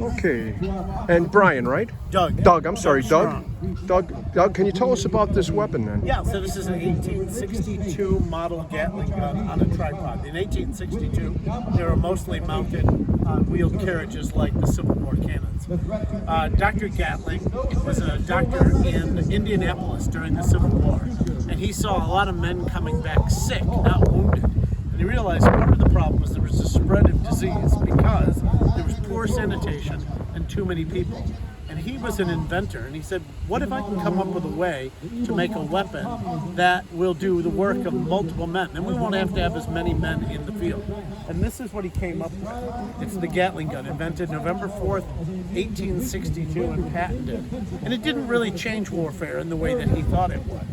Okay. And Brian, right? Doug. Doug, I'm sorry, Doug. Strong. Doug, can you tell us about this weapon then? Yeah, so this is an 1862 model Gatling gun on a tripod. In 1862, they were mostly mounted on wheeled carriages like the Civil War cannons. Dr. Gatling was a doctor in Indianapolis during the Civil War, and he saw a lot of men coming back sick, not wounded. And he realized part of the problem was there was a spread of disease because there was poor sanitation and too many people. And he was an inventor, and he said, what if I can come up with a way to make a weapon that will do the work of multiple men? Then we won't have to have as many men in the field. And this is what he came up with. It's the Gatling gun, invented November 4th, 1862, and patented. And it didn't really change warfare in the way that he thought it would.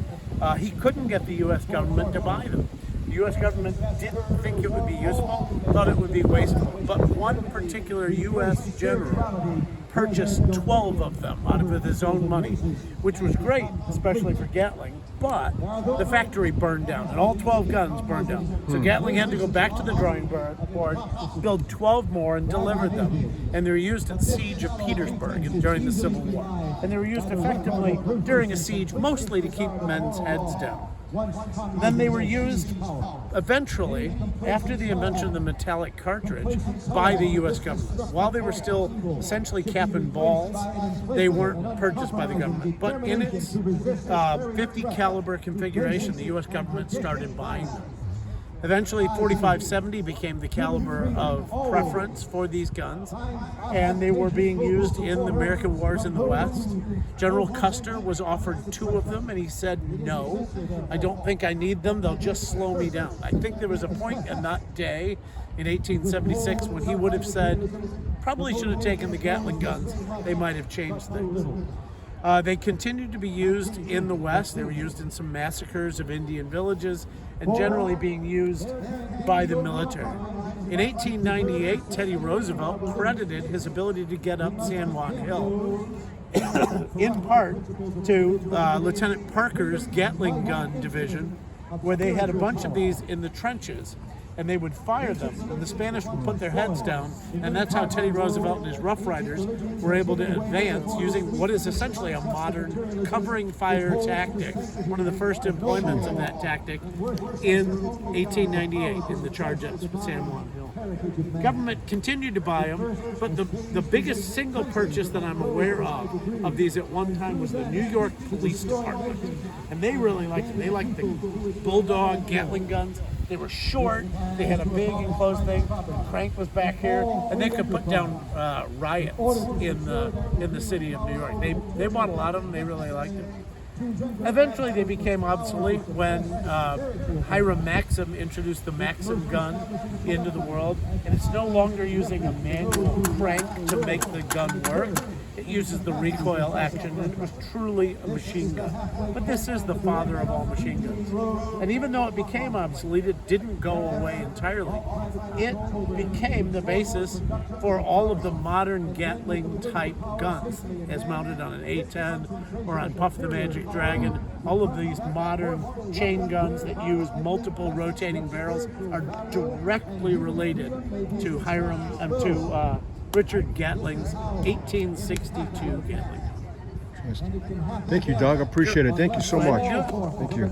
He couldn't get the U.S. government to buy them. The U.S. government didn't think it would be useful, thought it would be wasteful. But one particular U.S. general purchased 12 of them out of his own money, which was great, especially for Gatling, but the factory burned down, and all 12 guns burned down. So Gatling had to go back to the drawing board, build 12 more, and deliver them. And they were used at the siege of Petersburg during the Civil War. And they were used effectively during a siege, mostly to keep men's heads down. Then they were used eventually, after the invention of the metallic cartridge, by the U.S. government. While they were still essentially cap and balls, they weren't purchased by the government. But in its 50 caliber configuration, the U.S. government started buying them. Eventually, 45-70 became the caliber of preference for these guns, and they were being used in the American wars in the West. General Custer was offered 2 of them, and he said, no, I don't think I need them. They'll just slow me down. I think there was a point in that day in 1876 when he would have said, probably should have taken the Gatling guns. They might have changed things. They continued to be used in the West. They were used in some massacres of Indian villages and generally being used by the military. In 1898, Teddy Roosevelt credited his ability to get up San Juan Hill in part to Lieutenant Parker's Gatling gun division, where they had a bunch of these in the trenches, and they would fire them, and the Spanish would put their heads down, and that's how Teddy Roosevelt and his Rough Riders were able to advance using what is essentially a modern covering fire tactic, one of the first employments of that tactic in 1898 in the charge at San Juan Hill. Government continued to buy them, but the biggest single purchase that I'm aware of these at one time was the New York Police Department, and they really liked it. They liked the Bulldog Gatling guns. They were short, they had a big enclosed thing, the crank was back here, and they could put down riots in the city of New York. They bought a lot of them, they really liked it. Eventually they became obsolete when Hiram Maxim introduced the Maxim gun into the world, and it's no longer using a manual crank to make the gun work. It uses the recoil action, and it was truly a machine gun. But this is the father of all machine guns. And even though it became obsolete, it didn't go away entirely. It became the basis for all of the modern Gatling-type guns, as mounted on an A-10 or on Puff the Magic Dragon. All of these modern chain guns that use multiple rotating barrels are directly related to Richard Gatling's 1862 Gatling. Thank you, Doug. Appreciate it. Thank you so much. Thank you.